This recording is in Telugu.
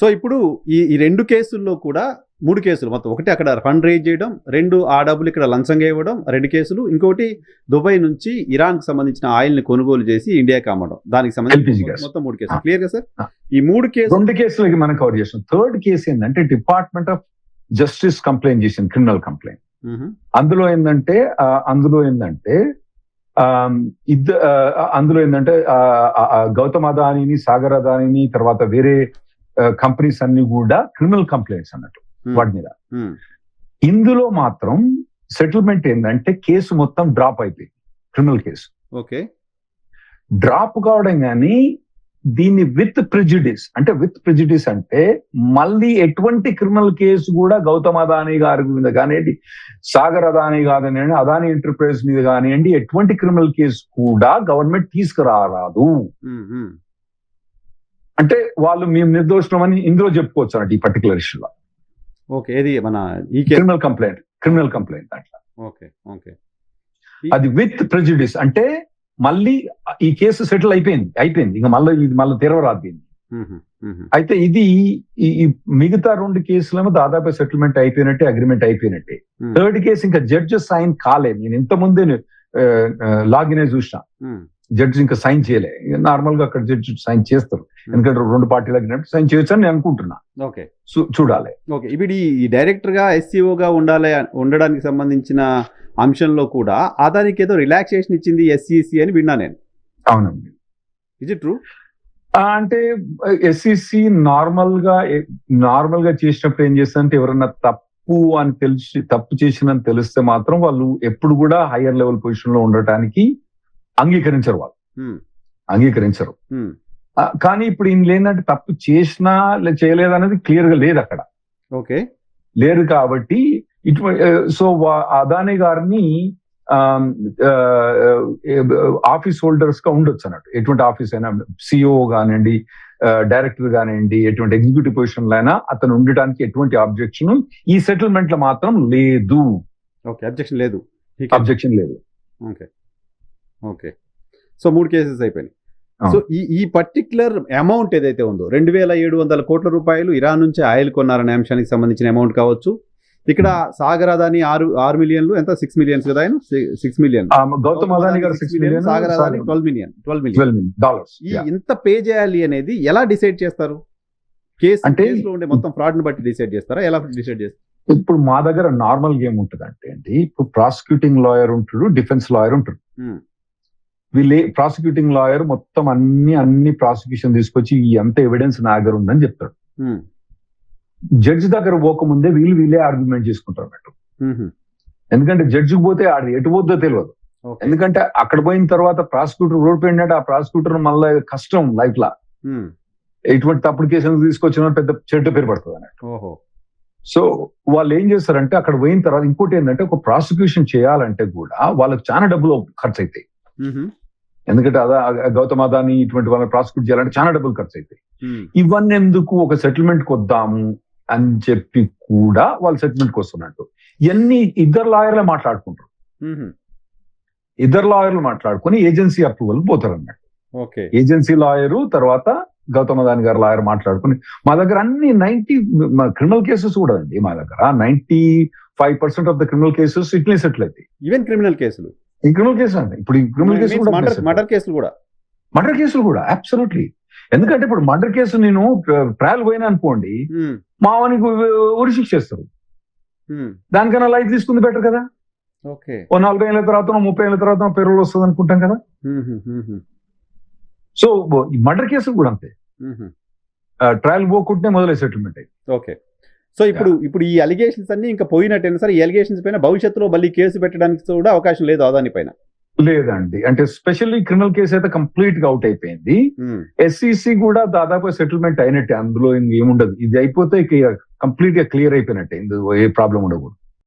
సో ఇప్పుడు ఈ 2 కేసుల్లో కూడా 3 కేసులు మొత్తం. ఒకటి అక్కడ ఫండ్ రేజ్ చేయడం, 2 ఆ డబ్బులు ఇక్కడ లంచంగా ఇవ్వడం 2 కేసులు. ఇంకోటి దుబాయ్ నుంచి ఇరాన్‌కి సంబంధించిన ఆయిల్‌ని కొనుగోలు చేసి ఇండియాకి అమ్మడం. దానికి సంబంధించి మొత్తం 3 కేసులు. క్లియర్‌గా సార్? ఈ 3 కేసులు 2 కేసులకి మనం కవర్ చేసాం. థర్డ్ కేసు ఏంటంటే డిపార్ట్మెంట్ ఆఫ్ జస్టిస్ కంప్లైంట్ చేసింది, క్రిమినల్ కంప్లైంట్. అందులో ఏంటంటే గౌతమ్ అదానీని, సాగర్ అదానీని, తర్వాత వేరే కంపెనీస్ అన్ని కూడా క్రిమినల్ కంప్లైంట్స్ అన్నట్టు వాటి మీద. ఇందులో మాత్రం సెటిల్మెంట్ ఏంటంటే కేసు మొత్తం డ్రాప్ అయిపోయింది, క్రిమినల్ కేసు. ఓకే, డ్రాప్ కావడం కానీ దీన్ని విత్ ప్రెజుడిస్ అంటే మళ్ళీ ఎటువంటి క్రిమినల్ కేసు కూడా గౌతమ్ అదానీ గారి మీద కానివ్వండి, సాగర్ అదానీ కానివ్వండి, అదానీ ఎంటర్ప్రైజ్ మీద కానివ్వండి, ఎటువంటి క్రిమినల్ కేసు కూడా గవర్నమెంట్ తీసుకురారాదు. అంటే వాళ్ళు మేము నిర్దోషమని ఇందులో చెప్పుకోవచ్చు అన్నట్టు ఈ పర్టికులర్ ఇష్యూలో. ఓకే, ఇది మన ఈ క్రిమినల్ కంప్లైంట్ అట్లా. ఓకే ఓకే, అది విత్ ప్రెజుడిస్ అంటే మళ్ళీ ఈ కేసు సెటిల్ అయిపోయింది ఇంకా మళ్ళీ తెరవరాదు దీన్ని. అయితే ఇది ఈ మిగతా 2 కేసులను దాదాపు సెటిల్మెంట్ అయిపోయినట్టే, అగ్రిమెంట్ అయిపోయినట్టే. థర్డ్ కేసు ఇంకా జడ్జి సైన్ కాలేదు. నేను ఇంత ముందే లాగిన్ చూసిన, జడ్జి ఇంకా సైన్ చేయలే. నార్మల్ గా అక్కడ జడ్జి సైన్ చేస్తారు, ఎందుకంటే 2 పార్టీలు అగ్రిమెంట్ సైన్ చేయొచ్చు అని నేను అనుకుంటున్నా. ఓకే, చూడాలి. ఓకే, ఇప్పుడు ఈ డైరెక్టర్ గా ఎస్సీఓగా ఉండడానికి సంబంధించిన అంశంలో కూడా అదానికి ఏదో రిలాక్సేషన్ ఇచ్చింది ఎస్సీసీ అని విన్నా నేను. అవునండి, ఇజ్ ఇట్ ట్రూ? అంటే ఎస్సీసీ నార్మల్ గా చేసినప్పుడు ఏం చేస్తారంటే ఎవరన్నా తప్పు చేసినని తెలిస్తే మాత్రం వాళ్ళు ఎప్పుడు కూడా హయ్యర్ లెవెల్ పొజిషన్ లో ఉండటానికి అంగీకరించరు. కానీ ఇప్పుడు ఈయన ఏంటంటే తప్పు చేసినా చేయలేదు అనేది క్లియర్ గా లేదు అక్కడ. ఓకే, లేదు కాబట్టి సో అదానీ గారిని ఆఫీస్ హోల్డర్స్ గా ఉండొచ్చు అన్నట్టు. ఎటువంటి ఆఫీస్ అయినా, సిఇఓ కానివ్వండి, డైరెక్టర్ కానివ్వండి, ఎటువంటి ఎగ్జిక్యూటివ్ పొజిషన్ లో అయినా అతను ఉండటానికి ఎటువంటి అబ్జెక్షన్ ఈ సెటిల్మెంట్ లో మాత్రం లేదు. ఓకే, అబ్జెక్షన్ లేదు. ఓకే ఓకే, సో 3 కేసెస్ అయిపోయినాయి. సో ఈ పర్టికులర్ అమౌంట్ ఏదైతే ఉందో 2,700 కోట్ల రూపాయలు ఇరాన్ నుంచి ఆయిల్ కొన్నారనే అంశానికి సంబంధించిన అమౌంట్ కావచ్చు. ఇక్కడ సాగర్ అదానీ 6 మిలియన్లు, ఎంత 6 మిలియన్స్ కదా ఆయన, 6 మిలియన్. గౌతమ్ అదానీ గారు 6 million, Sagar Adani 12 million dollars. ఇంత పే చేయాలి అనేది ఎలా డిసైడ్ చేస్తారు? కేసులో ఉండే మొత్తం ఫ్రాడ్ ని బట్టి డిసైడ్ చేస్తారా? ఎలా డిసైడ్ చేస్తారు? ఇప్పుడు మా దగ్గర నార్మల్ గేమ్ ఉంటుంది అంటే ఇప్పుడు ప్రాసిక్యూటింగ్ లాయర్ ఉంటాడు, డిఫెన్స్ లాయర్ ఉంటాడు. ప్రాసిక్యూటింగ్ లాయర్ మొత్తం అన్ని ప్రాసిక్యూషన్ తీసుకొచ్చి ఎంత ఎవిడెన్స్ నా దగ్గర ఉందని చెప్తాడు. జడ్జి దగ్గర పోకముందే వీళ్ళే ఆర్గ్యుమెంట్ చేసుకుంటారు అన్నట్టు. ఎందుకంటే జడ్జికి పోతే ఆడు ఎటు పోద్దో తెలియదు. ఎందుకంటే అక్కడ పోయిన తర్వాత ప్రాసిక్యూటర్ ఓడిపోయినట్టు ఆ ప్రాసిక్యూటర్ మళ్ళీ కష్టం లైఫ్ లా. ఎటువంటి తప్పుడు కేసులు తీసుకొచ్చిన పెద్ద చెడ్డ పేరు పడుతుంది అన్నట్టు. సో వాళ్ళు ఏం చేస్తారంటే అక్కడ పోయిన తర్వాత ఇంకోటి ఏంటంటే ఒక ప్రాసిక్యూషన్ చేయాలంటే కూడా వాళ్ళకి చాలా డబ్బులు ఖర్చు అవుతాయి. ఎందుకంటే గౌతమ్ అదానీ ఇటువంటి వాళ్ళని ప్రాసిక్యూట్ చేయాలంటే చాలా డబ్బులు ఖర్చు అవుతాయి. ఇవన్నీ ఎందుకు ఒక సెటిల్మెంట్ కి వద్దాము అని చెప్పి కూడా వాళ్ళు సెటిల్మెంట్ కి వస్తున్నట్టు ఇద్దరు లాయర్లే మాట్లాడుకుంటారు. మాట్లాడుకుని ఏజెన్సీ అప్రూవల్ పోతారు అన్నట్టు. ఏజెన్సీ లాయరు తర్వాత గౌతమ్ అదానీ గారు లాయర్ మాట్లాడుకుని మా దగ్గర అన్ని 90 క్రిమినల్ కేసెస్ కూడా అండి. మా దగ్గర 95% ఆఫ్ ద క్రిమినల్ కేసెస్ ఇట్లే సెటిల్ అవుతాయి. ఈవెన్ క్రిమినల్ కేసులు అండి. ఇప్పుడు ఈ క్రిమినల్ కేసులు మర్డర్ కేసులు కూడా అబ్సల్యూట్లీ. ఎందుకంటే ఇప్పుడు మర్డర్ కేసు నేను ట్రయల్ పోయినా అనుకోండి, మావానికి ఉరి శిక్ష చేస్తారు. దానికన్నా లైఫ్ తీసుకుంది బెటర్ కదా. ఓ 40 ఏళ్ళ తర్వాత 30 ఏళ్ళ తర్వాత పెరోల్ వస్తుంది అనుకుంటాం కదా. సో ఈ మర్డర్ కేసులు కూడా అంతే, ట్రయల్ పోకుంటే మొదలై సెటిల్మెంట్ అయ్యి. ఓకే, సో ఇప్పుడు ఈ అలిగేషన్స్ అన్ని ఇంకా పోయినట్టేనా సార్? ఈ అలిగేషన్స్ పైన భవిష్యత్తులో మళ్ళీ కేసు పెట్టడానికి కూడా అవకాశం లేదు అదాని పైన? లేదండి, అంటే స్పెషల్లీ క్రిమినల్ కేసు అయితే కంప్లీట్ గా అవుట్ అయిపోయింది. ఎస్సీసీ కూడా దాదాపు సెటిల్మెంట్ అయినట్టే, అందులో ఏముండదు. ఇది అయిపోతే కంప్లీట్ గా క్లియర్ అయిపోయినట్టే, ఇందులో ఏ ప్రాబ్లం ఉండకూడదు.